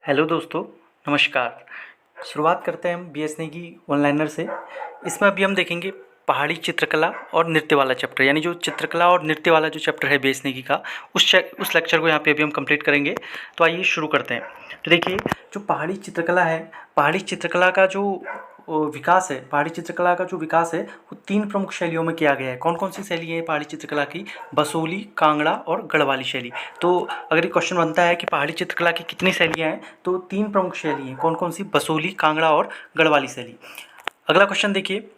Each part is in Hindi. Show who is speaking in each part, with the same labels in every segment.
Speaker 1: हेलो दोस्तों, नमस्कार। शुरुआत करते हैं हम बी एस नेगी ऑनलाइनर से। इसमें अभी हम देखेंगे पहाड़ी चित्रकला और नृत्य वाला चैप्टर, यानी जो चित्रकला और नृत्य वाला जो चैप्टर है बी एस नेगी का, उस लेक्चर को यहाँ पे अभी हम कंप्लीट करेंगे। तो आइए शुरू करते हैं। तो देखिए, जो पहाड़ी चित्रकला है, पहाड़ी चित्रकला का जो विकास है, पहाड़ी चित्रकला का जो विकास है वो 3 प्रमुख शैलियों में किया गया है। कौन कौन सी शैली है पहाड़ी चित्रकला की? बसोली, कांगड़ा और गढ़वाली शैली। तो अगर ये क्वेश्चन बनता है कि पहाड़ी चित्रकला की कितनी शैलियाँ हैं, तो 3 प्रमुख शैली हैं। कौन कौन सी? बसोली, कांगड़ा और गढ़वाली शैली। अगला क्वेश्चन देखिए,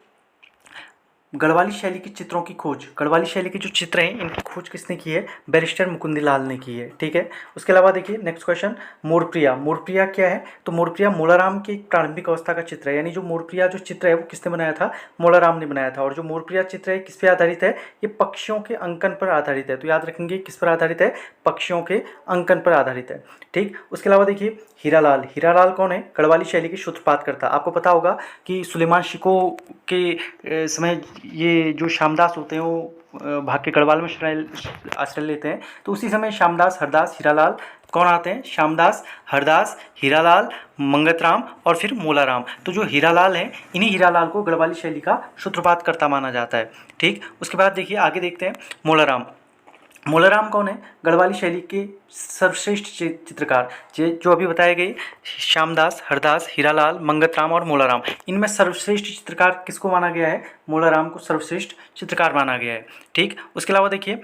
Speaker 1: गढ़वाली शैली के चित्रों की खोज। गढ़वाली शैली के जो चित्र हैं इनकी खोज किसने की है? बैरिस्टर मुकुंदलाल ने की है। ठीक है। उसके अलावा देखिए नेक्स्ट क्वेश्चन, मोरप्रिया। मोरप्रिया क्या है? तो मोरप्रिया मोलाराम की प्रारंभिक अवस्था का चित्र है, यानी जो मोरप्रिया जो चित्र है वो किसने बनाया था? मोलाराम ने बनाया था। और जो मोरप्रिया चित्र है किस पे आधारित है? ये पक्षियों के अंकन पर आधारित है। तो याद रखेंगे किस पर आधारित है? पक्षियों के अंकन पर आधारित है। ठीक। उसके अलावा देखिए हीरालाल। हीरालाल कौन है? गढ़वाली शैली के सूत्रपात करता। आपको पता होगा कि सुलेमान शिको के समय ये जो श्यामदास होते हैं वो भाग के गढ़वाल में आश्रय लेते हैं। तो उसी समय श्यामदास, हरदास, हीरालाल कौन आते हैं? श्यामदास, हरदास, हीरालाल, मंगतराम और फिर मोलाराम। तो जो हीरालाल हैं, इन्हीं हीरालाल को गढ़वाली शैली का सूत्रपात करता माना जाता है। ठीक। उसके बाद देखिए आगे देखते हैं मोलाराम। मोलाराम कौन है? गढ़वाली शैली के सर्वश्रेष्ठ चित्रकार, जो अभी बताए गए श्यामदास, हरदास, हीरालाल, मंगतराम और मोलाराम, इनमें सर्वश्रेष्ठ चित्रकार किसको माना गया है? मोलाराम को सर्वश्रेष्ठ चित्रकार माना गया है। ठीक। उसके अलावा देखिए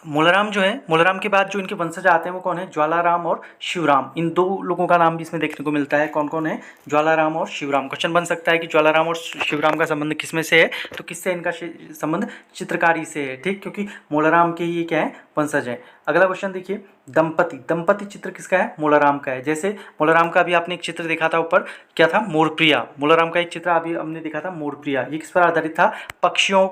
Speaker 1: मोलाराम जो है, मोलाराम के बाद जो इनके वंशज आते हैं वो कौन है? ज्वालाराम और शिवराम। इन 2 लोगों का नाम भी इसमें देखने को मिलता है। कौन कौन है? ज्वालाराम और शिवराम। क्वेश्चन बन सकता है कि ज्वालाराम और शिवराम का संबंध किसमें से है? तो किससे इनका संबंध? चित्रकारी से है। ठीक। क्योंकि मोलाराम के ये क्या है? वंशज हैं। अगला क्वेश्चन देखिए, दंपति। दंपति चित्र किसका है? मोलाराम का है। जैसे मोलाराम का अभी आपने एक चित्र देखा था ऊपर, क्या था? मोरप्रिया। मोलाराम का एक चित्र अभी हमने देखा था मोरप्रिया। ये किस पर आधारित था? पक्षियों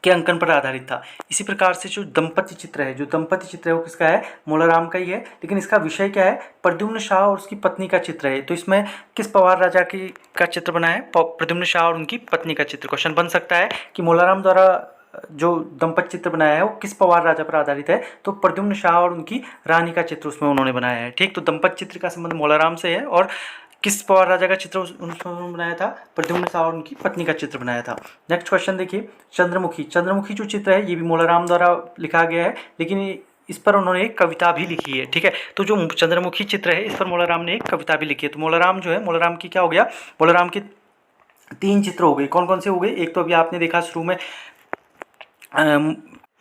Speaker 1: के अंकन पर आधारित था। इसी प्रकार से जो दंपति चित्र है, जो दंपति चित्र है वो किसका है? मोलाराम का ही है। लेकिन इसका विषय क्या है? प्रद्युम्न शाह और उसकी पत्नी का चित्र है। तो इसमें किस पवार राजा की का चित्र बना है? प्रद्युम्न शाह और उनकी पत्नी का चित्र। क्वेश्चन बन सकता है कि मोलाराम द्वारा जो दंपति चित्र बनाया है वो किस पवार राजा पर आधारित है? तो प्रद्युम्न शाह और उनकी रानी का चित्र उसमें उन्होंने बनाया है। ठीक। तो दंपति चित्र का संबंध मोलाराम से है। और किस पवार राजा का चित्र उन्होंने बनाया था? प्रद्युम्न शाह और उनकी पत्नी का चित्र बनाया था। नेक्स्ट क्वेश्चन देखिए, चंद्रमुखी। चंद्रमुखी जो चित्र है ये भी मोलाराम द्वारा लिखा गया है, लेकिन इस पर उन्होंने एक कविता भी लिखी है। ठीक है। तो जो चंद्रमुखी चित्र है इस पर मोलाराम ने एक कविता भी लिखी है। तो मोलाराम जो है, मोलाराम की क्या हो गया? मोलाराम के 3 चित्र हो गए। कौन कौन से हो गए? एक तो अभी आपने देखा शुरू में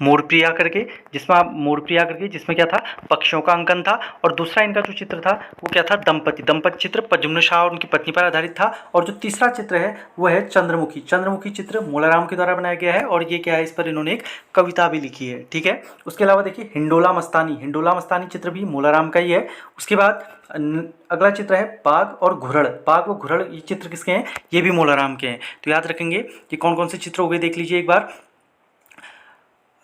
Speaker 1: मोरप्रिया करके, जिसमें क्या था? पक्षियों का अंकन था। और दूसरा इनका जो चित्र था वो क्या था? दंपति। दंपति चित्र प्रद्युम्न शाह और उनकी पत्नी पर आधारित था। और जो तीसरा चित्र है वो है चंद्रमुखी। चंद्रमुखी चित्र मोलाराम के द्वारा बनाया गया है और ये क्या है? इस पर इन्होंने एक कविता भी लिखी है। ठीक है। उसके अलावा देखिए हिंडोला मस्तानी। हिंडोला मस्तानी चित्र भी मोलाराम का ही है। उसके बाद अगला चित्र है बाघ और घुरड़। बाघ और घुरड़ ये चित्र किसके हैं? ये भी मोलाराम के हैं। तो याद रखेंगे कि कौन कौन से चित्र हो गए, देख लीजिए एक बार।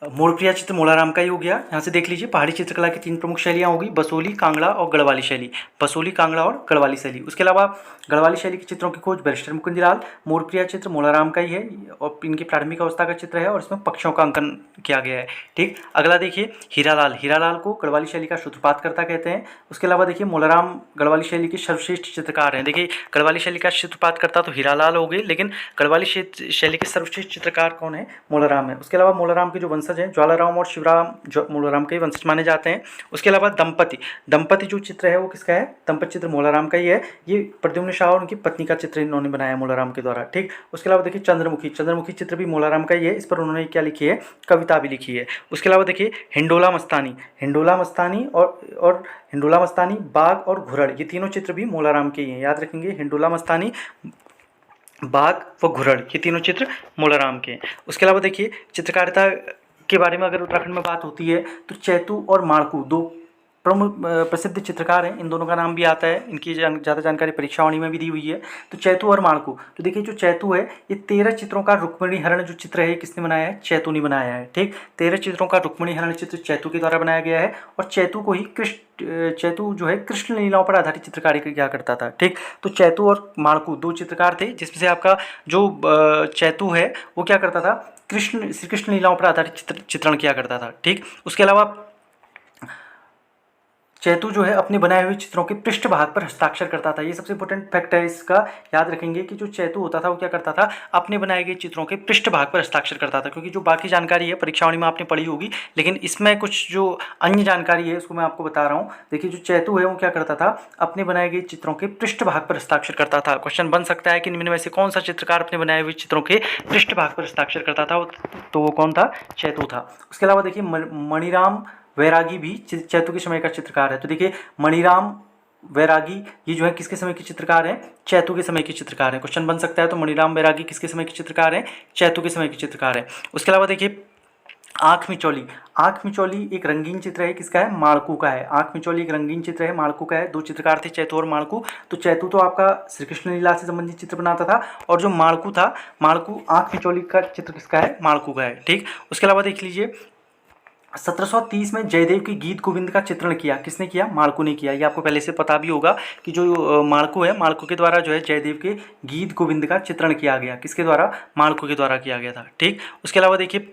Speaker 1: मोरप्रिया चित्र मोलाराम का ही हो गया। यहाँ से देख लीजिए पहाड़ी चित्रकला की 3 प्रमुख शैलियाँ होगी, बसोली, कांगड़ा और गढ़वाली शैली। बसोली, कांगड़ा और गढ़वाली शैली। उसके अलावा गढ़वाली शैली के चित्रों की खोज बैरिस्टर मुकुंदलाल। मोरप्रिया चित्र मोलाराम का ही है और इनकी प्रारंभिक अवस्था का चित्र है और इसमें पक्षियों का अंकन किया गया है। ठीक। अगला देखिए हीरालाल। हीरालाल को गढ़वाली शैली का सूत्रपातकर्ता कहते हैं। उसके अलावा देखिए मोलाराम गढ़वाली शैली के सर्वश्रेष्ठ चित्रकार हैं। देखिए गढ़वाली शैली का सूत्रपातकर्ता तो हीरालाल हो गए, लेकिन गढ़वाली शैली के सर्वश्रेष्ठ चित्रकार कौन है? मोलाराम है। उसके अलावा मोलाराम के जो वंशज हैं ज्वालाराम और शिवराम जो मोलाराम के वंशज माने जाते हैं। उसके अलावा दंपति। दंपति जो चित्र है वो किसका है? दंपति चित्र मोलाराम का ही है। ये प्रद्युम्न शाह और उनकी पत्नी का चित्र इन्होंने बनाया मोलाराम के द्वारा। ठीक। उसके अलावा देखिए चंद्रमुखी। चंद्रमुखी चित्र भी मोलाराम का ही है। इस पर उन्होंने क्या लिखी है? कविता भी लिखी है। उसके अलावा देखिए हिंडोला मस्तानी। हिंडोला मस्तानी और हिंडोला मस्तानी, बाघ और घुरड़, ये तीनों चित्र भी मोलाराम के ही हैं। याद रखेंगे हिंडोला मस्तानी, बाघ व घुरड़, ये तीनों चित्र मोलाराम के हैं। उसके अलावा देखिए चित्रकारिता के बारे में अगर उत्तराखंड में बात होती है तो चैतू और माणकू 2 प्रमुख प्रसिद्ध चित्रकार हैं। इन दोनों का नाम भी आता है। इनकी ज़्यादा जानकारी परीक्षावाणी में भी दी हुई है। तो चैतू और माणकू, तो देखिए जो चैतू है ये 13 चित्रों का रुक्मिणी हरण जो चित्र है किसने बनाया है? चैतू ने बनाया है। ठीक। 13 चित्रों का रुक्मिणी हरण चित्र चैतू के द्वारा बनाया गया है। और चैतू को ही चैतू जो है कृष्ण लीलाओं पर आधारित चित्रकारी किया करता था। ठीक। तो चैतू और माणकू 2 चित्रकार थे, जिसमें से आपका जो चैतू है वो क्या करता था? श्री कृष्ण लीलाओं पर आधारित चित्रण किया करता था। ठीक। उसके अलावा चैतू जो है अपने बनाए हुए चित्रों के पृष्ठ भाग पर हस्ताक्षर करता था। ये सबसे इंपॉर्टेंट फैक्ट है इसका, याद रखेंगे कि जो चैतू होता था वो क्या करता था, अपने बनाए गए चित्रों के पृष्ठ भाग पर हस्ताक्षर करता था। क्योंकि जो बाकी जानकारी है परीक्षावली में आपने पढ़ी होगी, लेकिन इसमें कुछ जो अन्य जानकारी है उसको मैं आपको बता रहा हूँ। देखिए जो चैतू है वो क्या करता था, अपने बनाए गए चित्रों के पृष्ठ भाग पर हस्ताक्षर करता था। क्वेश्चन बन सकता है कि निम्न में से कौन सा चित्रकार अपने बनाए हुए चित्रों के पृष्ठ भाग पर हस्ताक्षर करता था, तो वो कौन था, चैतू था। उसके अलावा देखिए मणिराम वैरागी भी चैतू के समय का चित्रकार है। तो देखिए मणिराम वैरागी ये जो है किसके समय के चित्रकार हैं, चैतू के समय के चित्रकार हैं। क्वेश्चन बन सकता है तो मणिराम वैरागी किसके समय के चित्रकार हैं, चैतू के समय के चित्रकार हैं। उसके अलावा देखिए आँख मिचौली, आँख मिचौली एक रंगीन चित्र है, किसका है, माड़कू का है। आँख मिचौली एक रंगीन चित्र है, माड़कू का है। दो चित्रकार थे, चैतू और माड़कू। तो चैतू तो आपका श्री कृष्ण लीला से संबंधित चित्र बनाता था, और जो माड़कू था, माड़कू आँख मिचौली का चित्र किसका है, माड़कू का है। ठीक, उसके अलावा देख लीजिए 1730 में जयदेव की गीत गोविंद का चित्रण किया, किसने किया, माड़कू ने किया। ये आपको पहले से पता भी होगा कि जो माड़कू है, माड़कू के द्वारा जो है जयदेव के गीत गोविंद का चित्रण किया गया, किसके द्वारा, माड़कू के द्वारा किया गया था। ठीक, उसके अलावा देखिए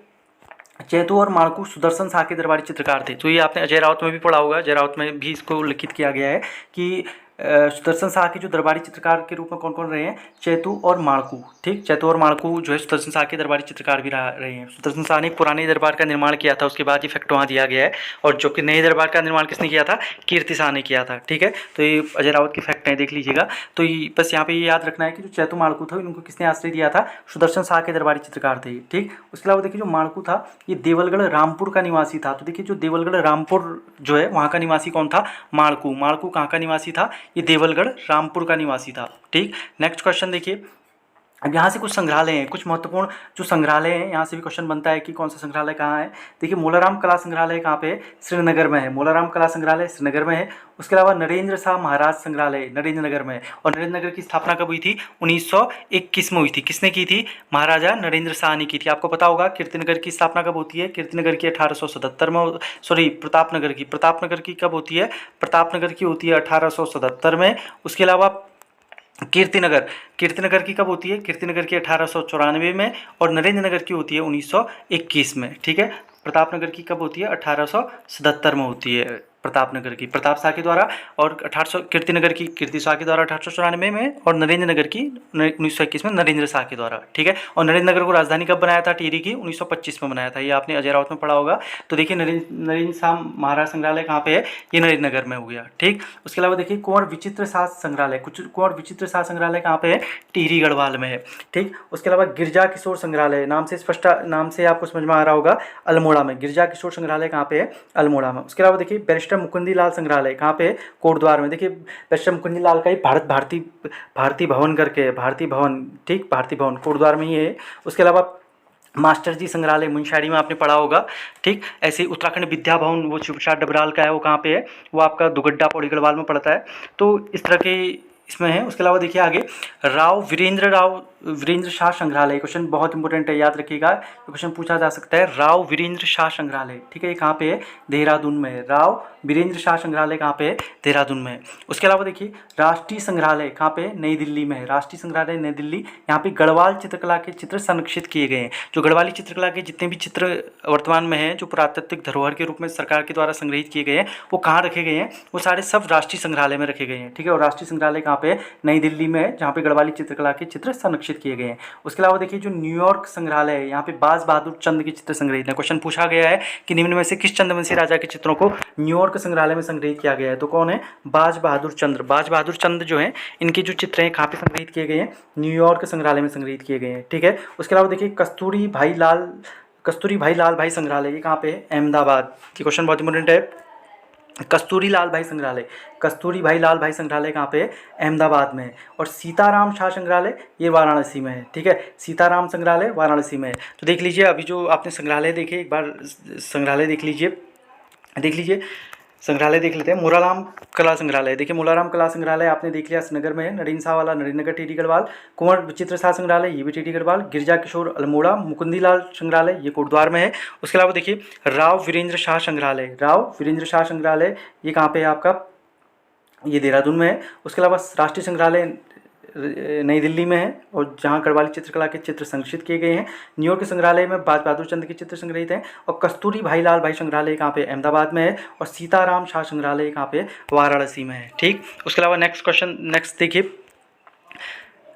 Speaker 1: चैतू और माड़कू सुदर्शन शाह के दरबारी चित्रकार थे। तो ये आपने अजय राउत में भी पढ़ा होगा, अजय राउत में भी इसको उल्लिखित किया गया है कि सुदर्शन शाह के जो दरबारी चित्रकार के रूप में कौन कौन रहे हैं, चैतू और माड़कू। ठीक, चैतू और माड़कू जो है सुदर्शन शाह के दरबारी चित्रकार भी रहे हैं। सुदर्शन शाह ने पुराने दरबार का निर्माण किया था, उसके बाद ये फैक्ट वहाँ दिया गया है। और जो कि नए दरबार का निर्माण किसने किया था, कीर्ति शाह ने किया था। ठीक है, तो ये अजय राउत की फैक्ट है, देख लीजिएगा। तो बस यहाँ पे ये याद रखना है कि जो चैतू माड़कू था इनको किसने आश्रय दिया था, सुदर्शन शाह के दरबारी चित्रकार थे। ठीक, उसके अलावा देखिए जो माड़कू था ये देवलगढ़ रामपुर का निवासी था। तो देखिए जो देवलगढ़ रामपुर जो है वहाँ का निवासी कौन था, माड़कू। माड़कू कहाँ का निवासी था, ये देवलगढ़ रामपुर का निवासी था। ठीक, नेक्स्ट क्वेश्चन देखिए। अब यहाँ से कुछ संग्रहालय हैं, कुछ महत्वपूर्ण जो संग्रहालय हैं, यहाँ से भी क्वेश्चन बनता है कि कौन सा संग्रहालय कहाँ है। देखिए मोलाराम कला संग्रहालय कहाँ पे है, श्रीनगर में है। मोलाराम कला संग्रहालय श्रीनगर में है। उसके अलावा नरेंद्र शाह महाराज संग्रहालय नरेंद्र नगर में है। और नरेंद्र नगर की स्थापना कब हुई थी, 1921 में हुई थी। किसने की थी, महाराजा नरेंद्र शाह ने की थी। आपको पता होगा कीर्तिनगर की स्थापना कब होती है, कीर्तिनगर की 1877 में, सॉरी प्रतापनगर की कब होती है, प्रतापनगर की होती है 1877 में। उसके अलावा कीर्तिनगर की कब होती है, कीर्तिनगर की 1894 में। और नरेंद्र नगर की होती है 1921 में। ठीक है, प्रतापनगर की कब होती है, 1877 में होती है प्रतापनगर की, प्रताप शाह के द्वारा। और 1800 कीर्तिनगर की कीर्ति शाह के द्वारा 1894 में, और नरेंद्र नगर की 1921 में नरेंद्र शाह के द्वारा। ठीक है, और नरेंद्र नगर को राजधानी कब बनाया था, टिहरी की 1925 में बनाया था। ये आपने अजय राउत में पढ़ा होगा। तो देखिए नरेंद्र शाह महाराज संग्रहालय कहाँ पे है, ये नरेंद्र नगर में हो गया। ठीक, उसके अलावा देखिए कुंवर विचित्र शाह संग्रहालय, कुंवर विचित्र शाह संग्रहालय कहाँ पे है, टिहरी गढ़वाल में है। ठीक, उसके अलावा गिरजा किशोर संग्रहालय, नाम से स्पष्ट, नाम से आपको समझ में आ रहा होगा, अल्मोड़ा में। गिरजा किशोर संग्रहालय कहाँ पे है, अल्मोड़ा में। उसके अलावा देखिए बैरिस्टर मुकुंदी लाल संग्रहालय कहाँ पे है, कोटद्वार में। देखिए बैरिस्टर मुकुंदी लाल का ही भारती भवन करके है, भारती भवन। ठीक, भारती भवन कोटद्वार में ही है। उसके अलावा मास्टर जी संग्रहालय मुंशारी में आपने पढ़ा होगा। ठीक, ऐसे ही उत्तराखंड विद्या भवन वो शिव प्रसाद डबराल का है, वो कहाँ पे है, वो आपका दुगड्डा पौड़ी गढ़वाल में पड़ता है। तो इस तरह के इसमें है। उसके अलावा देखिए आगे वीरेंद्र शाह संग्रहालय, क्वेश्चन बहुत इंपॉर्टेंट है, याद रखिएगा, क्वेश्चन पूछा जा सकता है। राव वीरेंद्र शाह संग्रहालय, ठीक है, ये कहाँ पे है, देहरादून में है। राव वीरेंद्र शाह संग्रहालय कहाँ पे है, देहरादून में है। उसके अलावा देखिए राष्ट्रीय संग्रहालय कहाँ पे है, नई दिल्ली में है। राष्ट्रीय संग्रहालय नई दिल्ली, यहाँ पे गढ़वाल चित्रकला के चित्र संरक्षित किए गए हैं। जो गढ़वाली चित्रकला के जितने भी चित्र वर्तमान में हैं, जो पुरातात्विक धरोहर के रूप में सरकार के द्वारा संग्रहित किए गए हैं, वो कहाँ रखे गए हैं, वो सारे सब राष्ट्रीय संग्रहालय में रखे गए हैं। ठीक है, और राष्ट्रीय संग्रहालय कहाँ पे है, नई दिल्ली में है, जहाँ पे गढ़वाली चित्रकला के चित्र संरक्षित किए गए हैं। उसके अलावा देखिए जो न्यूयॉर्क संग्रहालय है, यहाँ पे बाज बहादुर चंद के चित्र संग्रहित हैं। क्वेश्चन पूछा गया है कि निम्न में से किस चंद्रवंशी राजा के चित्रों को न्यूयॉर्क संग्रहालय में संग्रहित किया गया है, तो कौन है, बाज बहादुर चंद्र। बाज बहादुर चंद जो है, इनके जो चित्र हैं कहाँ पे संग्रहित किए गए हैं, न्यूयॉर्क संग्रहालय में संग्रहित किए गए हैं। ठीक है, उसके अलावा देखिए कस्तूरी भाई लाल भाई संग्रहालय, ये कहाँ पे है, अहमदाबाद। ये क्वेश्चन बहुत इंपॉर्टेंट है। कस्तूरी भाई लाल भाई संग्रहालय कहाँ पे है, अहमदाबाद में है। और सीताराम शाह संग्रहालय ये वाराणसी में है। ठीक है, सीताराम संग्रहालय वाराणसी में है। तो देख लीजिए, अभी जो आपने संग्रहालय देखे, एक बार संग्रहालय देख लीजिए संग्रहालय देख लेते हैं। मोलाराम कला संग्रहालय, देखिए मोलाराम कला संग्रहालय आपने देख लिया, श्रीनगर में है। नरेंद्र शाह वाला नरेंद्र नगर टीटी गढ़वाल। कुंवर विचित्र शाह संग्रहालय ये भी टीटी गढ़वाल। गिरजा किशोर अल्मोड़ा। मुकुंदी लाल संग्रहालय ये कोटद्वार में है। उसके अलावा देखिए राव वीरेंद्र शाह संग्रहालय ये कहाँ पे है आपका, ये देहरादून में है। उसके अलावा राष्ट्रीय संग्रहालय नई दिल्ली में है और जहाँ गढ़वाली चित्रकला के चित्र संरक्षित किए गए हैं। न्यूयॉर्क संग्रहालय में बाज बहादुर चंद्र के चित्र संग्रहित हैं। और कस्तूरी भाई लाल भाई संग्रहालय कहाँ पे, अहमदाबाद में है। और सीताराम शाह संग्रहालय कहाँ पे, वाराणसी में है। ठीक, उसके अलावा नेक्स्ट क्वेश्चन, नेक्स्ट देखिए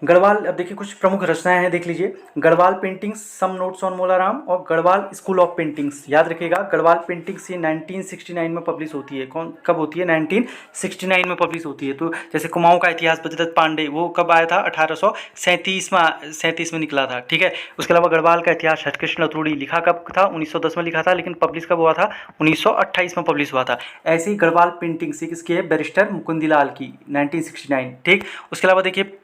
Speaker 1: गढ़वाल। अब देखिए कुछ प्रमुख रचनाएं हैं, देख लीजिए। Garhwal paintings, some notes on Molaram और गढ़वाल स्कूल ऑफ पेंटिंग्स। याद रखिएगा गढ़वाल पेंटिंग्स ये 1969 में पब्लिश होती है। कौन कब होती है, 1969 में पब्लिश होती है। तो जैसे कुमाऊं का इतिहास बजरत पांडे वो कब आया था, 1837 में निकला था। ठीक है, उसके अलावा गढ़वाल का इतिहास हरिकृष्ण अतुड़ी लिखा कब था, 1910 में लिखा था, लेकिन पब्लिश कब हुआ था, 1928 में पब्लिश हुआ था। ऐसे ही गढ़वाल पेंटिंग्स किसकी है, बैरिस्टर मुकुंदीलाल की, 1969। ठीक, उसके अलावा देखिए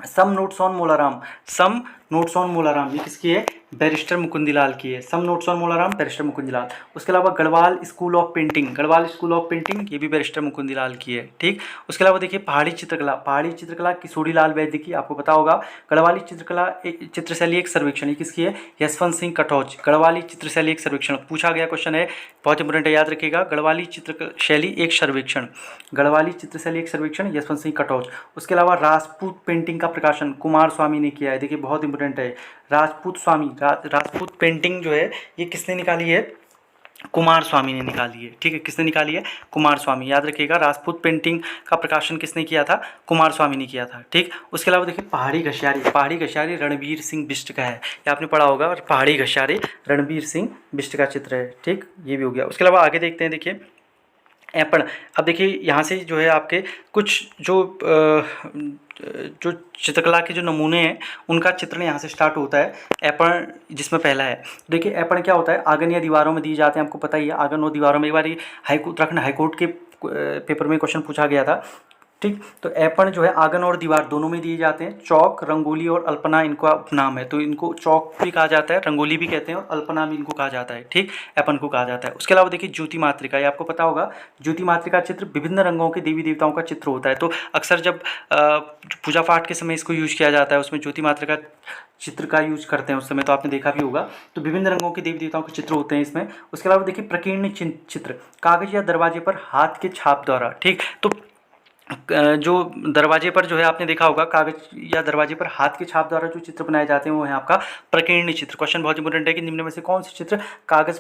Speaker 1: some notes on Molaram, some notes on Molaram ये किसकी है, बैरिस्टर मुकुंदीलाल की है। Some notes on Molaram, barrister Mukundilal. उसके अलावा Garhwal school of painting, Garhwal school of painting ये भी बैरिस्टर मुकुंदीलाल की है। ठीक, उसके अलावा देखिए पहाड़ी चित्रकला, पहाड़ी चित्रकला किशोरीलाल वैद्य की, आपको पता होगा। गढ़वाली चित्रकला चित्रशैली एक सर्वेक्षण ये किसकी है, यशवंत सिंह कटौच। गढ़वाली चित्रशैली एक सर्वेक्षण पूछा गया क्वेश्चन है, बहुत इंपॉर्टेंट है, याद रखिएगा। गढ़वाली चित्रशैली एक सर्वेक्षण, गढ़वाली चित्रशैली एक सर्वेक्षण, यशवंत सिंह कटौच। उसके अलावा राजपूत पेंटिंग का प्रकाशन कुमार स्वामी ने किया है। देखिए बहुत इंपॉर्टेंट है, राजपूत स्वामी, राजपूत पेंटिंग जो है ये किसने निकाली है, कुमार स्वामी ने निकाली है। ठीक है, किसने निकाली है, कुमार स्वामी। याद रखिएगा राजपूत पेंटिंग का प्रकाशन किसने किया था, कुमार स्वामी ने किया था। ठीक, उसके अलावा देखिए पहाड़ी घसियारी, पहाड़ी घसियारी रणबीर सिंह बिष्ट का है, ये आपने पढ़ा होगा। और पहाड़ी घसियारी रणबीर सिंह बिष्ट का चित्र है। ठीक, ये भी हो गया। उसके अलावा आगे देखते हैं, देखिए ऐपण। अब देखिए यहाँ से जो है आपके कुछ जो चित्रकला के जो नमूने हैं उनका चित्रण यहाँ से स्टार्ट होता है। ऐपण जिसमें पहला है, देखिए ऐपण क्या होता है, आंगन या दीवारों में दिए जाते हैं, आपको पता ही है। आंगन और दीवारों में, एक बार उत्तराखंड हाईकोर्ट के पेपर में क्वेश्चन पूछा गया था। ठीक, तो ऐपण जो है आंगन और दीवार दोनों में दिए जाते हैं। चौक, रंगोली और अल्पना इनका उपनाम है, तो इनको चौक भी कहा जाता है, रंगोली भी कहते हैं और अल्पना भी इनको कहा जाता है। ठीक, ऐपण को कहा जाता है। उसके अलावा देखिए ज्योति मातृका, ये आपको पता होगा। ज्योति मातृका चित्र विभिन्न रंगों के देवी देवताओं का चित्र होता है। तो अक्सर जब पूजा पाठ के समय इसको यूज किया जाता है, उसमें ज्योति मातृका चित्र का यूज करते हैं उस समय, तो आपने देखा भी होगा। तो विभिन्न रंगों के देवी देवताओं के चित्र होते हैं इसमें। उसके अलावा देखिए प्रकीर्ण चित्र, कागज या दरवाजे पर हाथ के छाप द्वारा। ठीक, तो जो दरवाजे पर जो है आपने देखा होगा, कागज या दरवाजे पर हाथ के छाप द्वारा जो चित्र बनाए जाते हैं वो है आपका प्रकीर्णन चित्र। क्वेश्चन बहुत इंपॉर्टेंट है कि निम्न में से कौन से चित्र कागज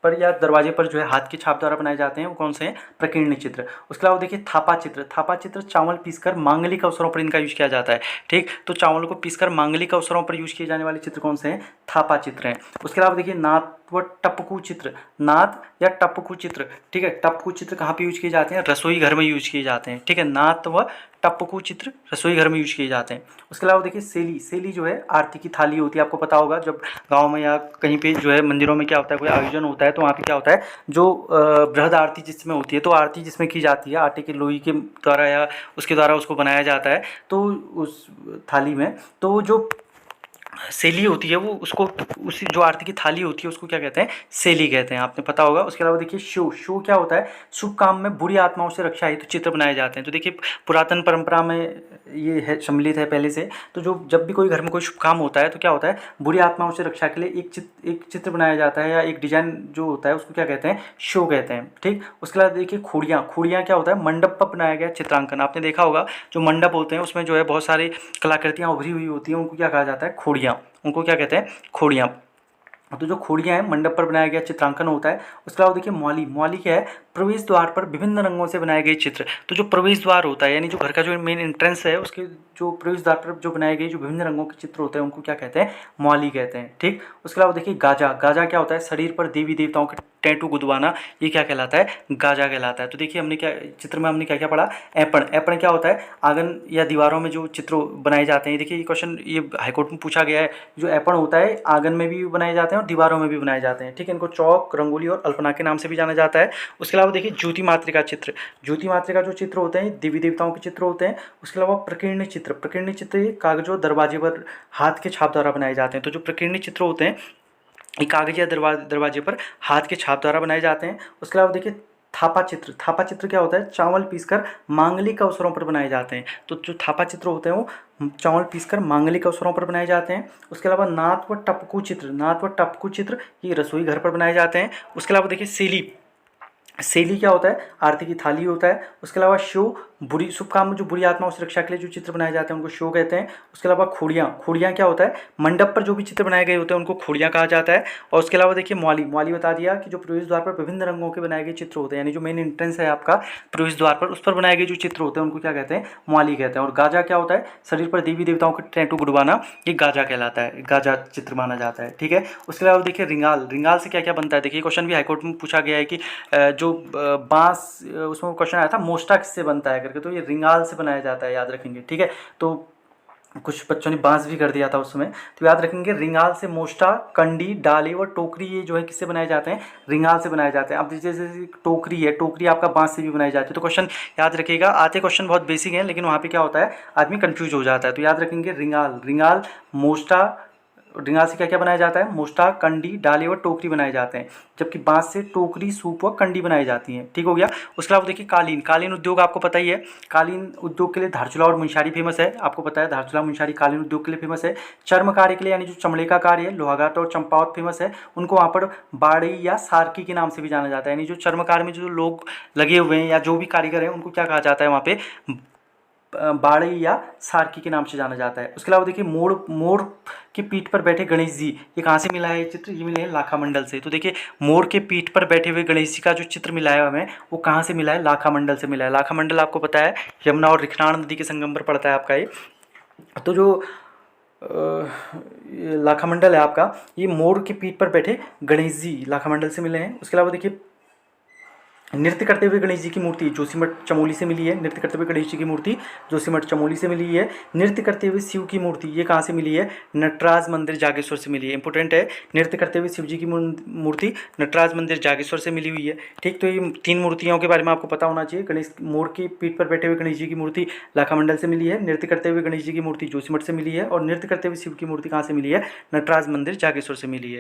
Speaker 1: पर या दरवाजे पर जो है हाथ के छाप द्वारा बनाए जाते हैं वो कौन से हैं, प्रकीर्णन चित्र। उसके अलावा देखिए थापा चित्र, थापा चित्र चावल पीसकर मांगलिक अवसरों पर इनका यूज किया जाता है। ठीक, तो चावल को पीसकर मांगलिक अवसरों पर यूज किए जाने वाले चित्र कौन से हैं, थापा चित्र हैं। उसके अलावा देखिए नाथ व टपकू चित्र, नाथ या टपकू चित्र। ठीक है, टपकू चित्र कहाँ पे यूज किए जाते हैं, रसोई घर में यूज किए जाते हैं। ठीक है, नाथ व टपकू चित्र रसोई घर में यूज किए जाते हैं। उसके अलावा देखिए सेली, सेली जो है आरती की थाली होती है, आपको पता होगा। जब गांव में या कहीं पे जो है मंदिरों में क्या होता है, कोई आयोजन होता है तो वहाँ पे क्या होता है, जो बृहद आरती जिसमें होती है, तो आरती जिसमें की जाती है आटे की लोई के द्वारा या उसके द्वारा उसको बनाया जाता है, तो उस थाली में तो जो सेली होती है वो उसको, उसी जो आरती की थाली होती है उसको क्या कहते हैं, सेली कहते हैं, आपने पता होगा। उसके अलावा देखिए शो, शो क्या होता है, शुभ काम में बुरी आत्माओं से रक्षा हेतु चित्र बनाए जाते हैं। तो देखिए पुरातन परंपरा में ये है, सम्मिलित है पहले से। तो जो जब भी कोई घर में कोई शुभ काम होता है तो क्या होता है, बुरी आत्माओं से रक्षा के लिए एक चित्र बनाया जाता है या एक डिजाइन जो होता है उसको क्या कहते हैं, शो कहते हैं। ठीक, उसके अलावा देखिए खूड़ियाँ, खूड़ियाँ क्या होता है, मंडप पर बनाया गया चित्रांकन। आपने देखा होगा जो मंडप होते हैं उसमें जो है बहुत सारी कलाकृतियाँ उभरी हुई होती हैं, उनको क्या कहा जाता है, खूड़ियाँ, उनको क्या कहते हैं, खोड़ियाँ। तो जो खोड़ियाँ हैं, मंडप पर बनाया गया चित्रांकन होता है। उसके अलावा देखिए मौली, मौली क्या है, प्रवेश द्वार पर विभिन्न रंगों से बनाए गए चित्र। तो जो प्रवेश द्वार होता है यानी जो घर का जो मेन एंट्रेंस है उसके जो प्रवेश द्वार पर जो बनाए गए जो विभिन्न रंगों के चित्र होते हैं उनको क्या कहते हैं, मौली कहते हैं। ठीक, उसके अलावा देखिए गाजा, गाजा क्या होता है, शरीर पर देवी देवताओं के टैटू गुदवाना, ये क्या कहलाता है, गाजा कहलाता है। तो देखिए हमने क्या चित्र में हमने क्या क्या पढ़ा, ऐपण, ऐपण क्या होता है, आंगन या दीवारों में जो चित्र बनाए जाते हैं। देखिए ये क्वेश्चन ये हाईकोर्ट में पूछा गया है, जो ऐपण होता है आंगन में भी बनाए जाते हैं और दीवारों में भी बनाए जाते हैं। ठीक है, इनको चौक, रंगोली और अल्पना के नाम से भी जाना जाता है। उसके अलावा देखिए ज्योति मातृका चित्र, ज्योति मातृका जो चित्र होते हैं देवी देवताओं के चित्र होते हैं। उसके अलावा प्रकीर्णन चित्र, प्रकीर्णन चित्र ये कागजों दरवाजे पर हाथ के छाप द्वारा बनाए जाते हैं। तो जो प्रकीर्णन चित्र होते हैं ये कागज या दरवाजे पर हाथ के छाप द्वारा बनाए जाते हैं। उसके अलावा देखिए थापा चित्र, थापा चित्र क्या होता है, चावल पीसकर मांगलिक अवसरों पर बनाए जाते हैं। तो जो थापा चित्र होते हैं वो चावल पीसकर मांगलिक अवसरों पर बनाए जाते हैं। उसके अलावा नाथ व टपकू चित्र, नाथ व टपकू चित्र ये रसोई घर पर बनाए जाते हैं। उसके अलावा देखिए सेली, सेली क्या होता है, आरती की थाली होता है। उसके अलावा शो, बुरी शुभ काम, जो बुरी आत्माओं से रक्षा के लिए जो चित्र बनाए जाते हैं उनको शो कहते हैं। उसके अलावा खोड़ियाँ, खोड़ियाँ क्या होता है, मंडप पर जो भी चित्र बनाए गए होते हैं उनको खोड़ियाँ कहा जाता है। और उसके अलावा देखिए मौली, मौली बता दिया कि जो प्रवेश द्वार पर विभिन्न रंगों के बनाए गए चित्र होते हैं, यानी जो मेन एंट्रेंस है आपका प्रवेश द्वार पर, उस पर बनाए गए जो चित्र होते हैं उनको क्या कहते हैं, मौली कहते हैं। और गाजा क्या होता है, शरीर पर देवी देवताओं के टैटू गुड़वाना, ये गाजा कहलाता है, गाजा चित्र माना जाता है। ठीक है, उसके अलावा देखिए रिंगाल, रिंगाल से क्या क्या बनता है। देखिए क्वेश्चन भी हाईकोर्ट में पूछा गया है कि जो बांस, उसमें क्वेश्चन आया था मोस्टा किससे बनता है करके, तो ये रिंगाल से बनाया जाता है, याद रखेंगे। ठीक है, तो कुछ बच्चों ने बांस भी कर दिया था उस समय, तो याद रखेंगे रिंगाल से मोस्टा, कंडी, डाली और टोकरी, ये जो है किससे बनाए जाते हैं, रिंगाल से बनाए जाते हैं। अब जैसे टोकरी है, टोकरी आपका बांस से भी बनाई जाती है। तो क्वेश्चन याद रखिएगा, आते क्वेश्चन बहुत बेसिक हैं लेकिन वहाँ पे क्या होता है, आदमी कंफ्यूज हो जाता है। तो याद रखेंगे रिंगाल, रिंगाल, मोस्टा, रिंगाल से क्या क्या बनाया जाता है, मोस्टा, कंडी, डाली और टोकरी बनाए जाते हैं, जबकि बांस से टोकरी, सूप और कंडी बनाई जाती हैं। ठीक हो गया। उसके अलावा देखिए कालीन, कालीन उद्योग आपको पता ही है, कालीन उद्योग के लिए धारचूला और मुंशियारी फेमस है, आपको पता है धारचूला मुंशियारी कालीन उद्योग के लिए फेमस है। चर्म कार्य के लिए यानी जो चमड़े का कार्य है, लोहाघाट और चंपावत फेमस है, उनको वहाँ पर बाड़ी या सारकी के नाम से भी जाना जाता है, यानी जो चर्म कार्य में जो लोग लगे हुए हैं या जो भी कारीगर हैं उनको क्या कहा जाता है वहाँ पे, बाड़ी या सारकी के नाम से जाना जाता है। उसके अलावा देखिए मोर, मोर की पीठ पर बैठे गणेश जी, ये कहाँ से मिला है ये चित्र, ये मिले हैं लाखा मंडल से। तो देखिए मोर के पीठ पर बैठे हुए गणेश जी का जो चित्र मिला है हमें, वो कहाँ से मिला है, लाखा मंडल से मिला है। लाखा मंडल आपको पता है यमुना और रिखनाण नदी के संगम पर पड़ता है आपका ये। तो जो ये लाखा मंडल है आपका, ये मोर की पीठ पर बैठे गणेश जी लाखा मंडल से मिले हैं। उसके अलावा देखिए नृत्य करते हुए गणेश जी की मूर्ति जोशीमठ चमोली से मिली है, नृत्य करते हुए गणेश जी की मूर्ति जोशीमठ चमोली से मिली है। नृत्य करते हुए शिव की मूर्ति ये कहाँ से मिली है, नटराज मंदिर जागेश्वर से मिली है। इंपॉर्टेंट है, नृत्य करते हुए शिव जी की मूर्ति नटराज मंदिर जागेश्वर से मिली हुई है। ठीक, तो ये तीन मूर्तियों के बारे में आपको पता होना चाहिए। गणेश, मोर की पीठ पर बैठे हुए गणेश जी की मूर्ति लाखा मंडल से मिली है, नृत्य करते हुए गणेश जी की मूर्ति जोशीमठ से मिली है, और नृत्य करते हुए शिव की मूर्ति कहाँ से मिली है, नटराज मंदिर जागेश्वर से मिली है।